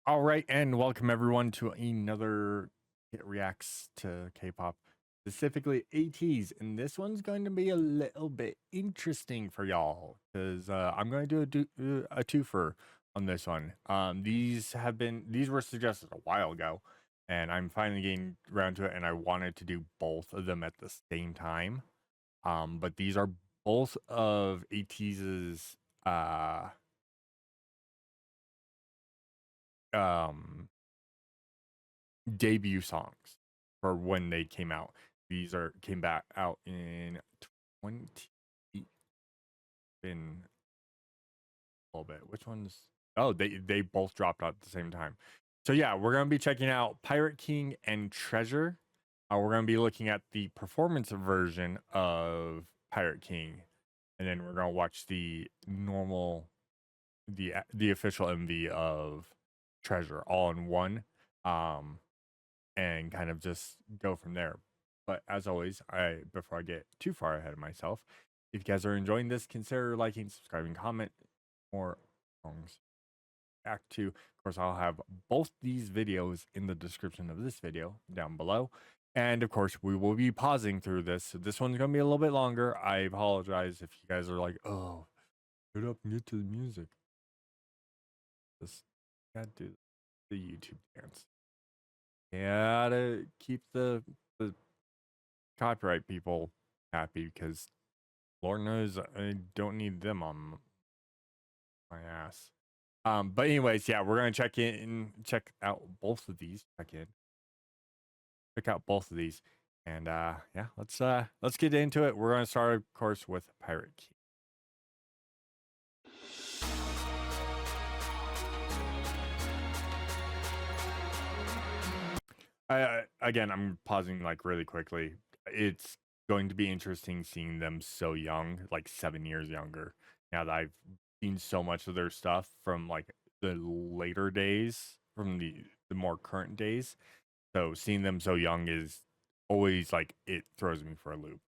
All right, and welcome everyone to another It Reacts to K-pop, specifically Ateez, and this one's going to be a little bit interesting for y'all because I'm going to do a twofer on this one. These were suggested a while ago, and I'm finally getting around to it, and I wanted to do both of them at the same time. But these are both of Ateez's um debut songs for when they came out. These came back out in 20 in a little bit. Which ones? Oh, they both dropped out at the same time. So yeah, we're gonna be checking out Pirate King and Treasure. We're gonna be looking at the performance version of Pirate King, and then we're gonna watch the official MV of Treasure all in one. And kind of just go from there. But as always, before I get too far ahead of myself, if you guys are enjoying this, consider liking, subscribing, comment more songs. Act 2. Of course, I'll have both these videos in the description of this video down below. And of course, we will be pausing through this. So this one's going to be a little bit longer. I apologize if you guys are like, oh, get up and get to the music. Just gotta do the YouTube dance. Gotta keep the copyright people happy because Lord knows I don't need them on my ass. But anyways, yeah, we're gonna check out both of these. Check out both of these, and yeah, let's get into it. We're gonna start, of course, with Pirate King. Again, I'm pausing like really quickly. It's going to be interesting seeing them so young, like 7 years younger. Now that I've seen so much of their stuff from like the later days, from the more current days. So seeing them so young is always like, it throws me for a loop.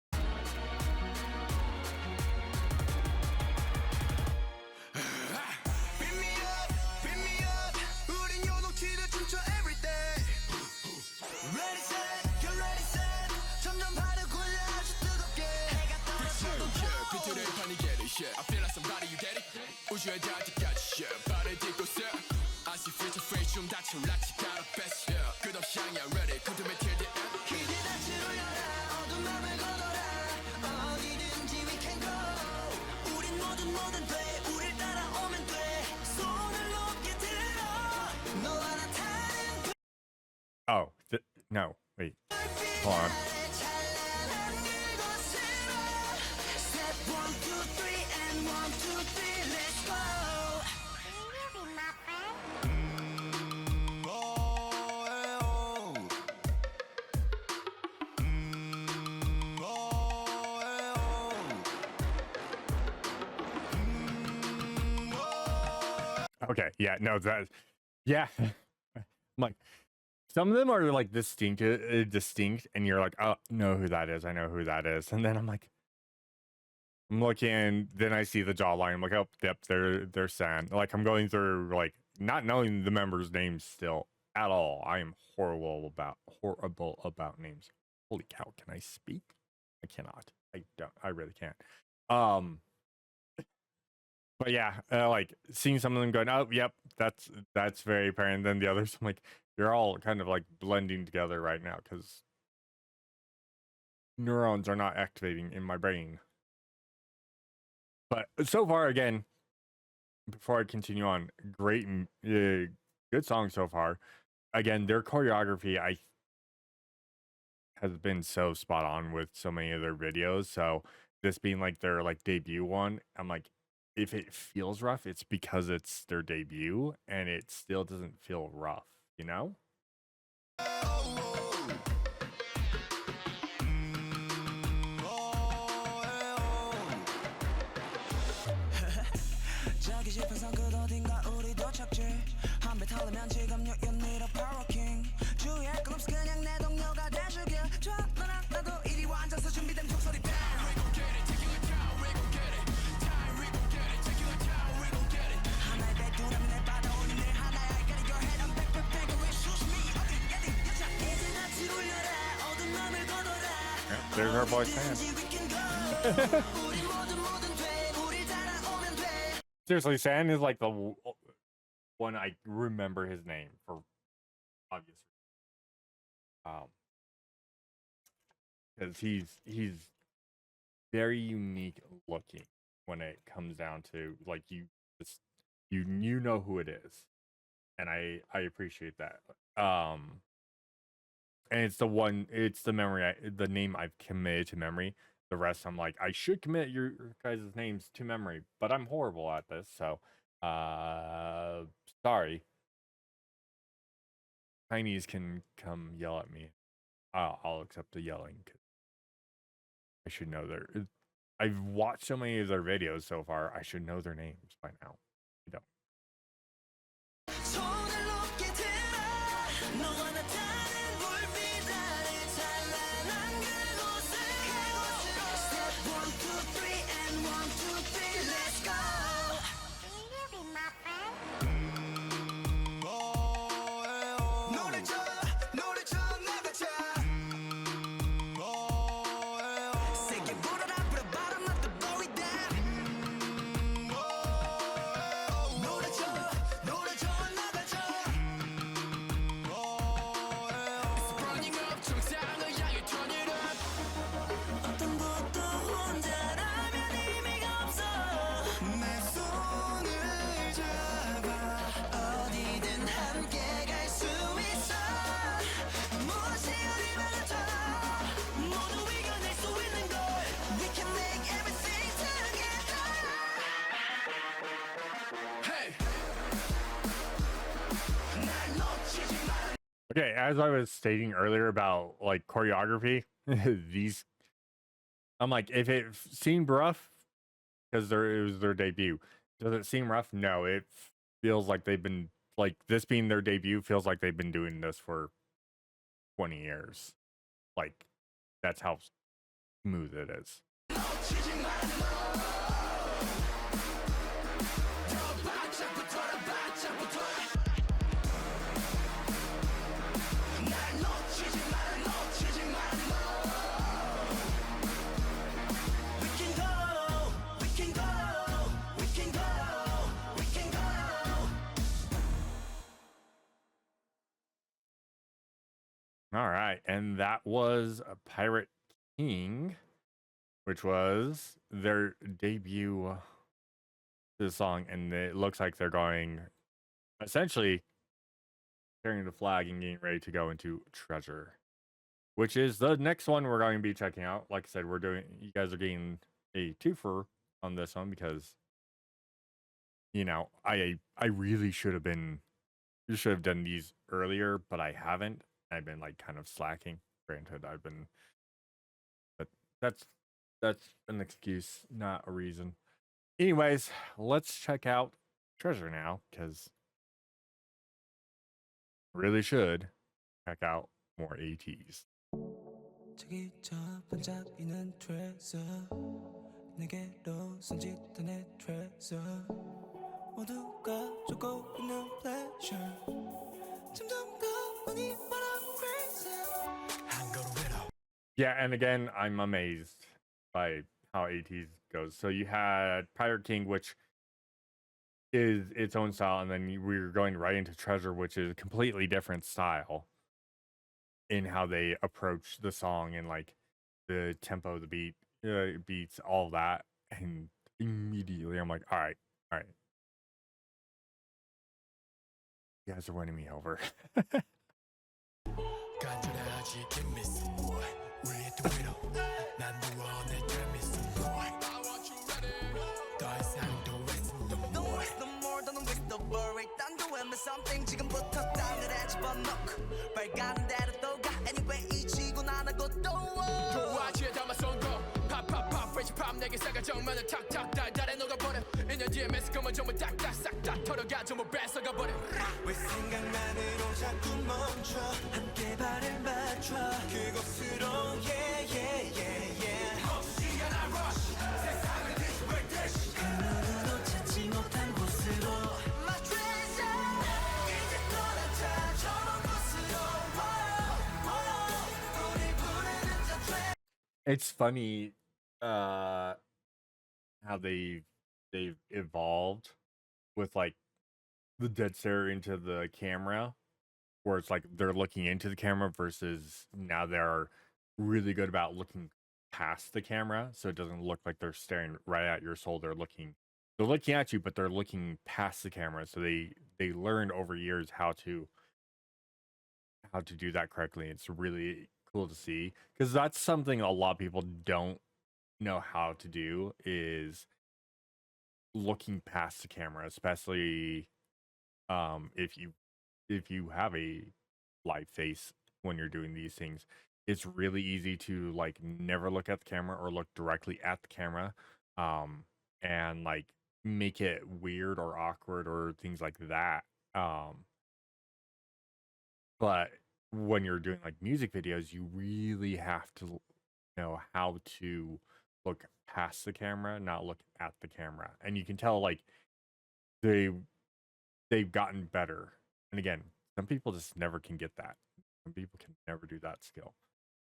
I feel like somebody you get it 우주에 닿을 때까지 발을 딛고 서 I see free to free 좀 다쳐 락치 가라 best 끝없이 향해 ready couldn't be till the end 기대 다시 올려라 어두운 맘을 걷어라 어디든지 we can go 우린 뭐든 돼 우릴 따라오면 돼 손을 높게 들어 너와 나 타는 Oh, no, wait, hold on. Okay, yeah, no, yeah. I'm like, some of them are like distinct, and you're like, oh, know who that is. I know who that is. And then I'm like, I'm looking, then I see the jawline. I'm like, oh, yep, they're San. Like, I'm going through like not knowing the members' names still at all. I am horrible about names. Holy cow, can I speak? I cannot. I really can't. But yeah, like seeing some of them going, oh, yep, that's very apparent. And then the others, I'm like, they're all kind of like blending together right now because neurons are not activating in my brain. But so far, again, before I continue on, great, good song so far. Again, their choreography has been so spot on with so many of their videos. So this being like their like debut one, I'm like, if it feels rough, it's because it's their debut and it still doesn't feel rough, you know? There's our boy Sam. Seriously, Sam is like the one I remember his name for obvious reasons. Because he's very unique looking when it comes down to like you know who it is, and I appreciate that. And it's the name I've committed to memory. The rest I'm like, I should commit your guys' names to memory, but I'm horrible at this, so sorry. Chinese can come yell at me. I'll accept the yelling. I should know I've watched so many of their videos so far. I should know their names by now. I don't. Okay, as I was stating earlier about like choreography, I'm like, if it seemed rough because it was their debut, does it seem rough? No, it feels like they've been like this being their debut feels like they've been doing this for 20 years. Like that's how smooth it is. All right, and that was a Pirate King, which was their debut to the song, and it looks like they're going essentially carrying the flag and getting ready to go into Treasure, which is the next one we're going to be checking out. Like I said, you guys are getting a twofer on this one because I really should have done these earlier, but I haven't. I've been like kind of slacking. Granted, but that's an excuse, not a reason. Anyways, let's check out Treasure now because really should check out more Ateez. Yeah, and again, I'm amazed by how Ateez goes. So you had Pirate King, which is its own style, and then we're going right into Treasure, which is a completely different style in how they approach the song and like the tempo, the beats, all that. And immediately I'm like, all right. You guys are winning me over. It's funny how they've evolved with like the dead stare into the camera, where it's like they're looking into the camera versus now they're really good about looking past the camera, so it doesn't look like they're staring right at your soul. They're looking at you, but they're looking past the camera. So they learned over years how to do that correctly. It's really cool to see because that's something a lot of people don't know how to do, is looking past the camera, especially if you have a live face when you're doing these things. It's really easy to like never look at the camera or look directly at the camera, um and like make it weird or awkward or things like that. But when you're doing like music videos, you really have to know how to look past the camera, not look at the camera. And you can tell like they they've gotten better. And again, some people just never can get that. Some people can never do that skill.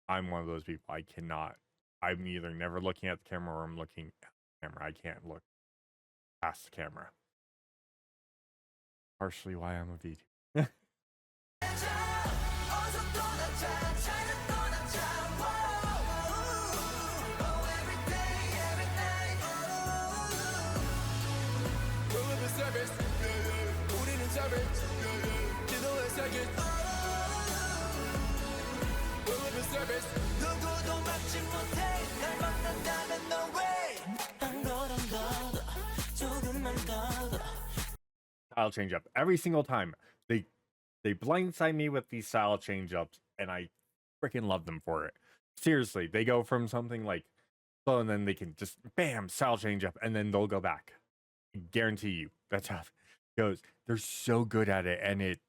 I'm one of those people. I cannot. I'm either never looking at the camera or I'm looking at the camera. I can't look past the camera. Partially why I'm a VTuber. Style change up every single time. They blindside me with these style change ups, and I freaking love them for it. Seriously, they go from something like slow, and then they can just bam style change up, and then they'll go back. I guarantee you, that's how it goes. They're so good at it, and it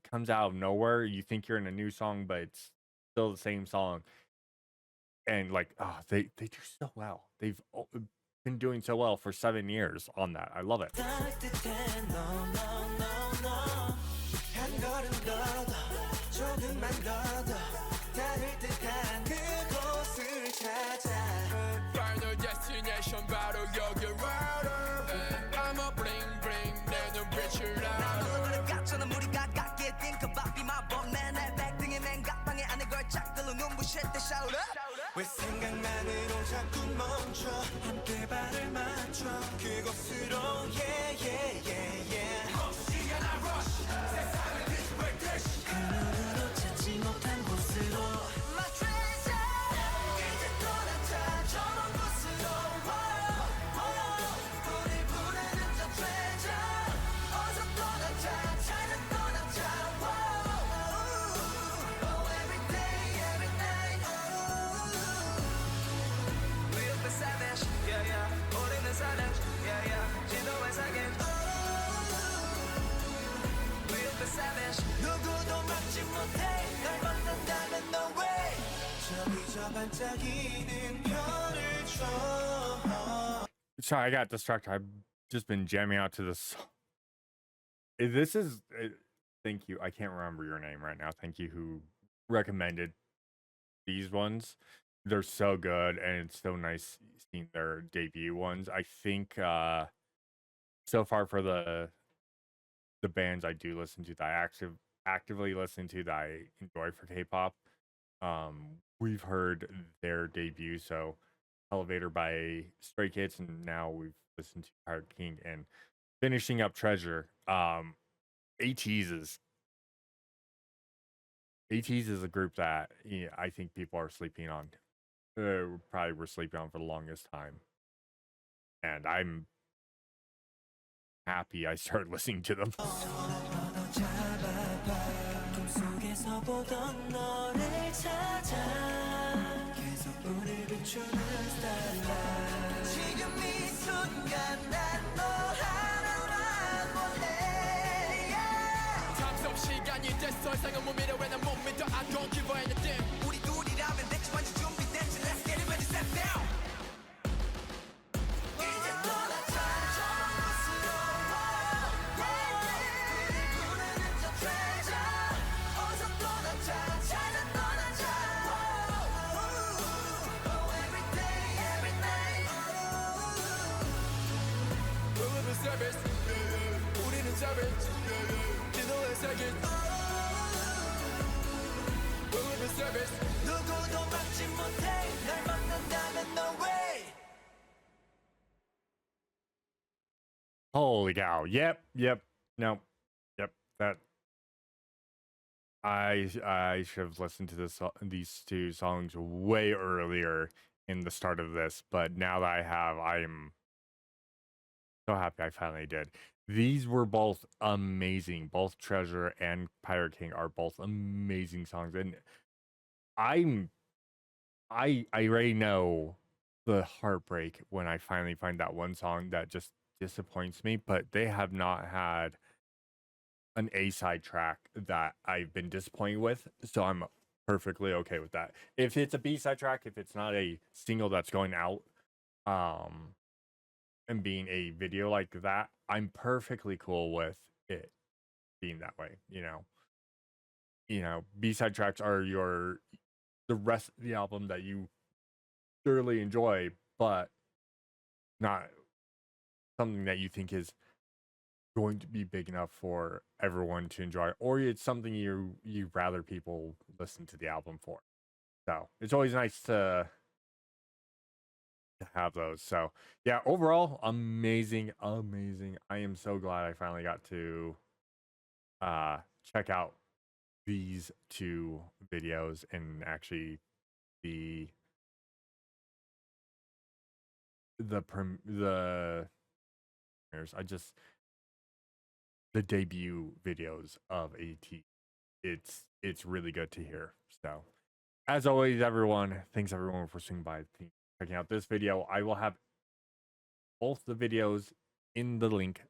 comes out of nowhere. You think you're in a new song, but it's still the same song. And like, oh, they do so well. They've been doing so well for 7 years on that. I love it. Final destination 바로 여기 right I'm a bling bling 내 눈빛을 알아 너를 깎잖아 무리가 깎게 think about be my bone man 내 백등의 맹각방에 안에 걸착 들로 눈부실 때 shout up 왜 생각만으로 자꾸 멈춰 함께 발을 맞춰 그곳으로 yeah yeah yeah yeah 시간 I rush 세상을 뒤집을 듯이 그 누구도 찾지 못한 곳으로 My treasure 이제 떠나자 저 먼 곳으로 우릴 부르는 저 treasure 어서 떠나자 찾아 떠나자 every day every night We'll be savage yeah yeah 우리는 savage yeah yeah 진도의 세계 We'll be savage 누구도 막지 못해 널 만난다면 no way 저기 저 반짝이는 별을 줘 Sorry, I got distracted. I've just been jamming out to this song. This is. Thank you. I can't remember your name right now. Thank you who recommended these ones. They're so good, and it's so nice seeing their debut ones. I think so far for the bands I do listen to, that I actively listen to, that I enjoy for K-pop, we've heard their debut. So Elevator by Stray Kids, and now we've listened to Pirate King, and finishing up Treasure. Ateez is a group that I think people are sleeping on. Probably were sleeping on for the longest time, and I'm happy I started listening to them. 시간이 됐어 이상은 못 믿어 왜 난 못 믿어 I don't give a anything 우리 둘이라면 됐지 완전 준비됐지 Let's get it ready set down 이제 떠나자 저 곳으로 우릴 부르는 저 treasure 어서 떠나자 찾아 떠나자 savage 지도에 새긴 We'll be service 누구도 막지 못해 날 막는다면 no way. Holy cow. Yep. No. Yep. That I should have listened to these two songs way earlier in the start of this, but now that I have, I am so happy I finally did. These were both amazing. Both Treasure and Pirate King are both amazing songs, and I already know the heartbreak when I finally find that one song that just disappoints me, but they have not had an A-side track that I've been disappointed with, so I'm perfectly okay with that. If it's a B-side track, if it's not a single that's going out, and being a video like that, I'm perfectly cool with it being that way. B-side tracks are the rest of the album that you thoroughly enjoy, but not something that you think is going to be big enough for everyone to enjoy, or it's something you'd rather people listen to the album for. So it's always nice to have those. So yeah, overall, amazing. I am so glad I finally got to check out these two videos and actually the premieres. The debut videos of Ateez. It's really good to hear. So as always, everyone, thanks everyone for swinging by, checking out this video. I will have both the videos in the link.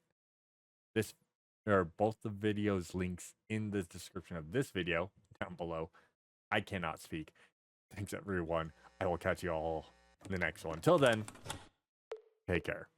Both the videos links in the description of this video down below. I cannot speak. Thanks everyone. I will catch you all in the next one. Till then, take care.